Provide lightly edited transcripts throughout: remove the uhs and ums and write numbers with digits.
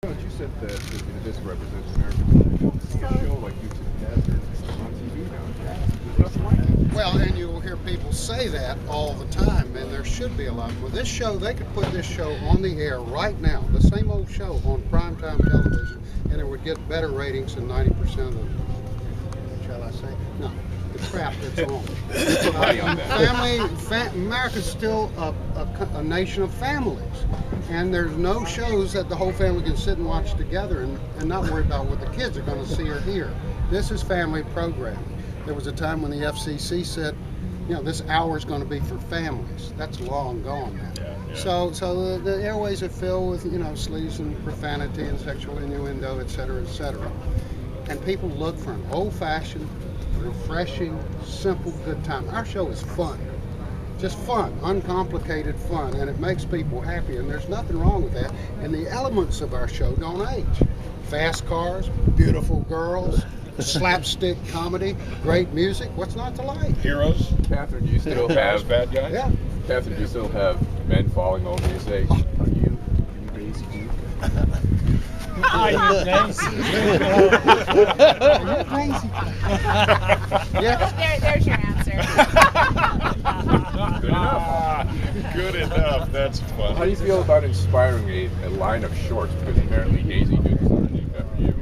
You said that this represents American show like Dukes of Hazzard on TV now. There's nothing like it. Well, and you will hear people say that all the time, and there should be a lot. Well, this show, they could put this show on the air right now, the same old show on primetime television, and it would get better ratings than 90% of the, shall I say? No, the crap that's on. America's still a nation of families. And there's no shows that the whole family can sit and watch together and not worry about what the kids are going to see or hear. This is family programming. There was a time when the FCC said, you know, this hour is going to be for families. That's long gone now. Yeah. So the airways are filled with, you know, sleaze and profanity and sexual innuendo, et cetera, et cetera. And people look for an old-fashioned, refreshing, simple, good time. Our show is fun. Just fun, uncomplicated fun, and it makes people happy, and there's nothing wrong with that. And the elements of our show don't age. Fast cars, beautiful girls, slapstick comedy, great music. What's not to like? Heroes. Catherine, do you still have bad guys? Yeah. Catherine, do you still have men falling over you and say, "Are you Daisy Duke?" Are you Daisy? Are you crazy? Yeah. There's your answer. Good enough. Good enough. That's fun. How do you feel about inspiring a line of shorts? Because apparently Daisy Duke is named after you.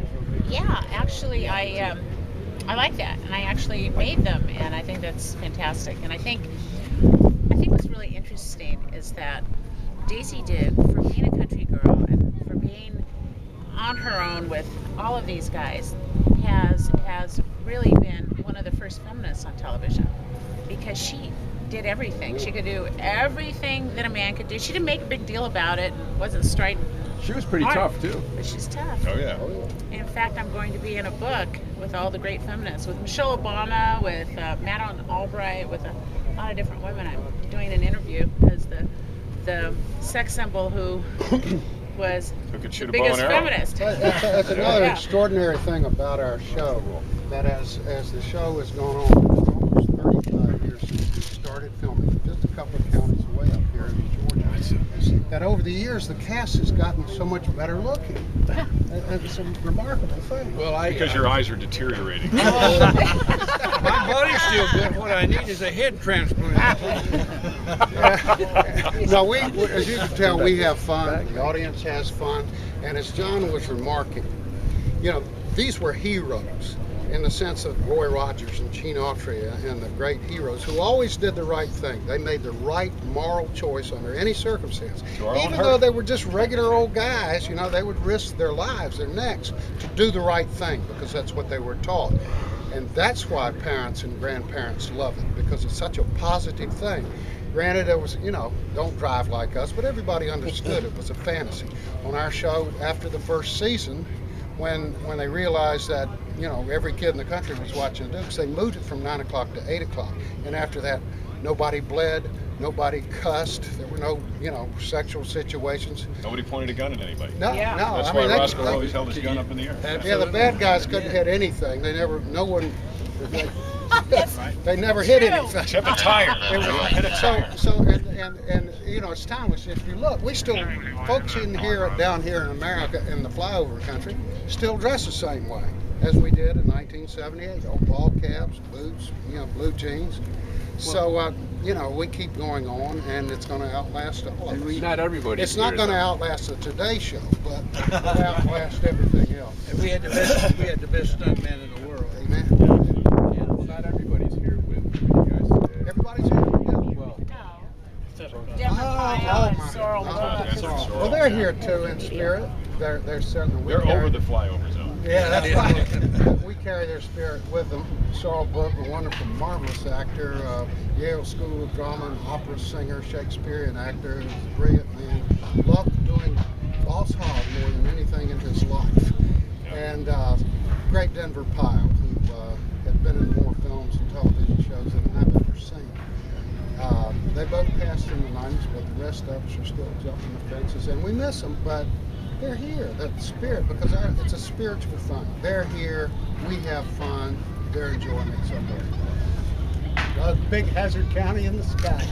Yeah, actually, I like that, and I actually made them, and I think that's fantastic. And I think what's really interesting is that Daisy Duke, for being a country girl and for being on her own with all of these guys, has really been one of the first feminists on television, because she did everything. She could do everything that a man could do. She didn't make a big deal about it and wasn't strident. She was pretty tough too. But she's tough. Oh yeah. In fact, I'm going to be in a book with all the great feminists, with Michelle Obama, with Madeleine Albright, with a lot of different women. I'm doing an interview as the sex symbol who was the biggest feminist. That's another extraordinary thing about our show, that as the show has gone on, it's almost 35 years since we started filming, just a couple of counties away up here in Georgia, that over the years the cast has gotten so much better looking. It's a remarkable thing. Well, Because your eyes are deteriorating. my body's still good. What I need is a head transplant. No, as you can tell, we have fun. The audience has fun, and as John was remarking, you know, these were heroes in the sense of Roy Rogers and Gene Autry and the great heroes who always did the right thing. They made the right moral choice under any circumstance. Even though they were just regular old guys, you know, they would risk their lives, their necks, to do the right thing, because that's what they were taught. And that's why parents and grandparents love it, because it's such a positive thing. Granted, it was, you know, don't drive like us, but everybody understood it was a fantasy. On our show, after the first season, when they realized that, you know, every kid in the country was watching Dukes, they moved it from 9 o'clock to 8 o'clock. And after that, nobody bled, nobody cussed, there were no, you know, sexual situations. Nobody pointed a gun at anybody. No, Yeah. no. That's why Roscoe always held his gun up in the air. Yeah, the bad guys couldn't hit anything. They never, no one, they never hit anything. Except a tire. Hit a tire. And you know, it's timeless. If you look, we still, folks in here, down here in America, in the flyover country, still dress the same way as we did in 1978. Old ball caps, boots, you know, blue jeans. So, you know, we keep going on, and it's going to outlast all of us. Not everybody. It's not going to outlast the Today Show, but it'll outlast everything else. And we had the best stuntman in the world. Amen. Yeah, well, not everybody's here with you guys today. Everybody's here. Yeah. Well, Well, they're here too in spirit. They're certainly. They're over the flyover zone. Yeah, that's right. We carry their spirit with them. Sorrel Brooke, a wonderful, marvelous actor, Yale School of Drama and Opera singer, Shakespearean actor, who's a brilliant man. Loved doing Boss Hogg more than anything in his life. And great Denver Pyle, who had been in more films and television shows than I've ever seen. They both passed in the 90s, but the rest of us are still jumping the fences, and we miss them, but they're here, that spirit, because it's a spiritual fun. They're here, we have fun, they're enjoying it, so they're big Hazzard County in the sky.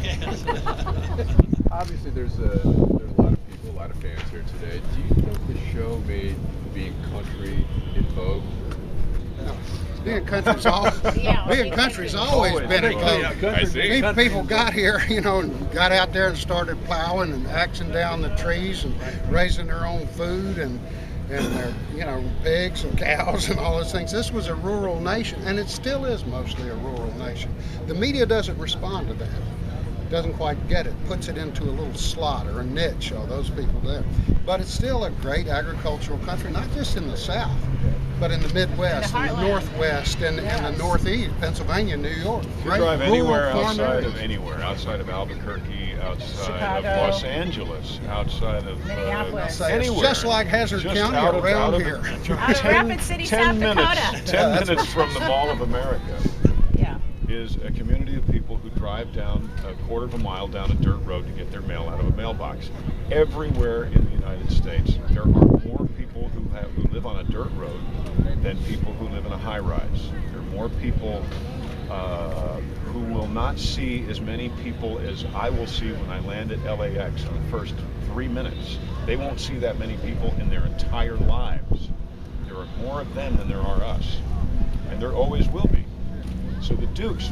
obviously there's a lot of people lot of fans here today. Do you think the show made being country in vogue? No. Being country's always been in vogue. I see. People got here, you know, and got out there and started plowing and axing down the trees and raising their own food and their, you know, pigs and cows and all those things. This was a rural nation, and it still is mostly a rural nation. The media doesn't respond to that. Doesn't quite get it, puts it into a little slot or a niche, or those people there. But it's still a great agricultural country, not just in the South, but in the Midwest, in the Northwest, and the Northeast, Pennsylvania, New York. You drive anywhere outside of Albuquerque, outside of Los Angeles, outside of Minneapolis. anywhere. It's just like Hazzard County around here. Out of Rapid City, South Dakota. 10 minutes from the Mall of America Yeah. is a community of people who drive down a quarter of a mile down a dirt road to get their mail out of a mailbox. Everywhere in the United States, there are more people who live on a dirt road than people who live in a high rise. There are more people who will not see as many people as I will see when I land at LAX in the first 3 minutes. They won't see that many people in their entire lives. There are more of them than there are us, and there always will be. So the Dukes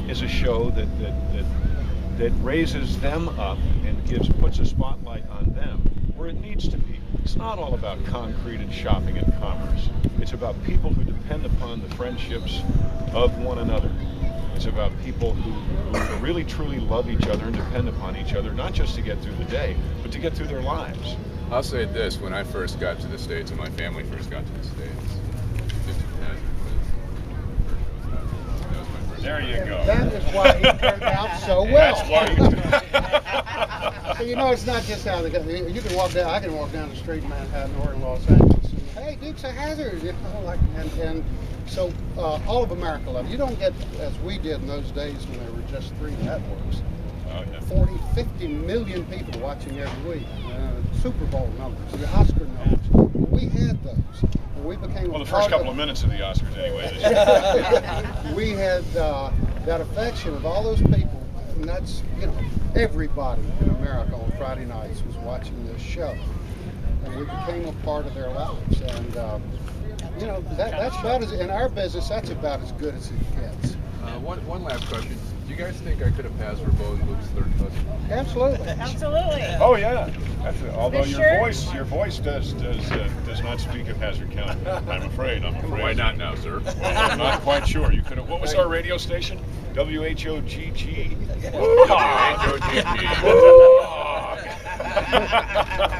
is a show that raises them up and puts a spotlight on them where it needs to be. It's not all about concrete and shopping and commerce. It's about people who depend upon the friendships of one another. It's about people who really truly love each other and depend upon each other, not just to get through the day, but to get through their lives. I'll say this, when I first got to the States, and my family first got to the States, Dukes of Hazzard was my first. There you go. That is why he turned out so well. That's why So, you know, it's not just how they go. You can walk down. I can walk down the street in Manhattan or in Los Angeles. And, hey, Dukes of Hazzard, you know, like, and so all of America loves. You don't get, as we did in those days when there were just 3 networks, 40, 50 million people watching every week. Super Bowl numbers, the Oscar numbers. We had those. We became well, the first couple of minutes of the Oscars, anyway. We had that affection of all those people, and that's, you know, everybody in America on Friday nights was watching this show, and we became a part of their lives. And you know, that's about as, in our business, that's about as good as it gets. One last question. Do you guys think I could have passed for Bo Luke's third cousin? Absolutely. Absolutely. Oh yeah. Although Sure? your voice does not speak of Hazzard County. I'm afraid. Why not now, sir? Well, I'm not quite sure. You could have. What was our radio station? WHOGG.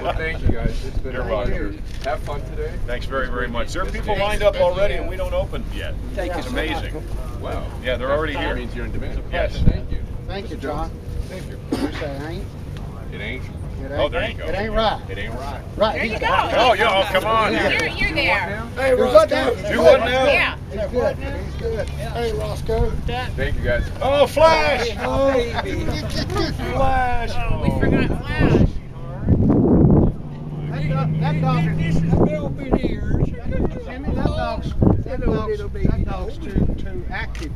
Well, thank you guys. It's been You're a welcome. pleasure. Have fun today. Thanks very, very much. There are people lined up already, and we don't open yet. It's amazing. Wow. Yeah, they're already That here. means you're in demand. Yes. Thank you. Thank you, John. Thank you. You say ain't? It ain't. It ain't. Oh, there you go. It ain't right. It ain't right. Right. There you go. Oh, yeah. Oh, come on. You're there. Hey, Roscoe. Do what now? Yeah. He's good. He's good. Hey, Roscoe. Thank you, guys. Oh, Flash! Oh, Flash! Oh, we forgot Flash. that dog. That dog's too active,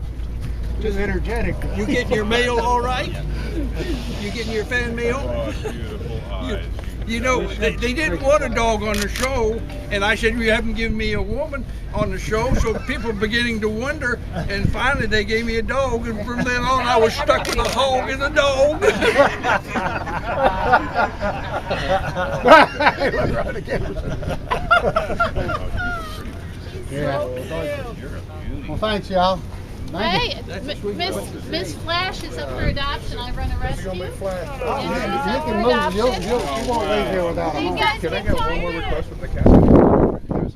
too energetic. You getting your mail all right? You getting your fan mail? Oh, beautiful eyes. You know, they didn't want a dog on the show, and I said, you haven't given me a woman on the show, so people are beginning to wonder, and finally they gave me a dog, and from then on I was stuck with a hog and a dog. Well, thanks, y'all. Hey, Miss Flash is up for adoption. I run a rescue. You can move. You won't leave here without You a guys Can I get get one more tired? request with the cat?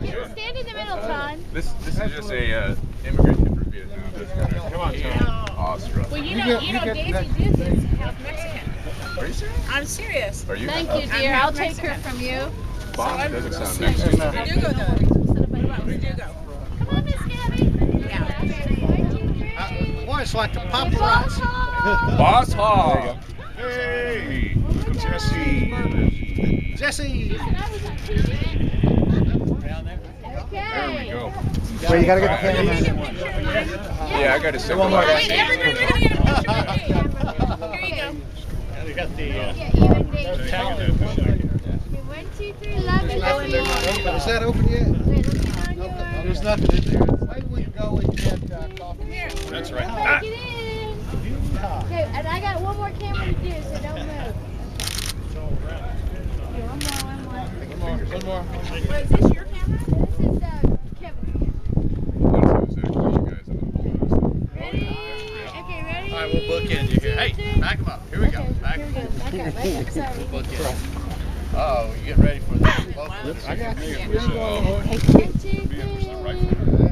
Yeah, stand in the middle, Tom. This is just a immigration for Vietnam. Come on, Tom. Awestruck. Well, you You know, get Daisy that- Duke is half Mexican. Are you serious? I'm serious. Are you? Thank you, dear. I'll take her from you. Bach doesn't sound nice to me. Verdugo though. Verdugo. Come on, Miss Gabby. Boy, it's like the paparazzi. Boss Hog. Hey! Jesse! Jesse. There we go. Well, you gotta get the cameraman. Yeah, I got to say one All right, everybody, we're gonna get a picture with you. Here you go. Yeah, even Dave. Tagging that. 1, 2, 3, love you. Love you. Is that open yet? Wait, let me find yours. There's nothing in there. Maybe we can go and get coffee. Here. That's right. Take it in. Okay, and I got one more camera to do, so don't move. Here, one more. Well, is this your camera? This is Kevin's camera. Ready? Okay, ready? All right, we'll bookend you here. Hey, back them up. Here we go. Back Here we them go. Back up. Sorry. up. Bookend. Oh, you get ready for this. I got you. One, 2, 3.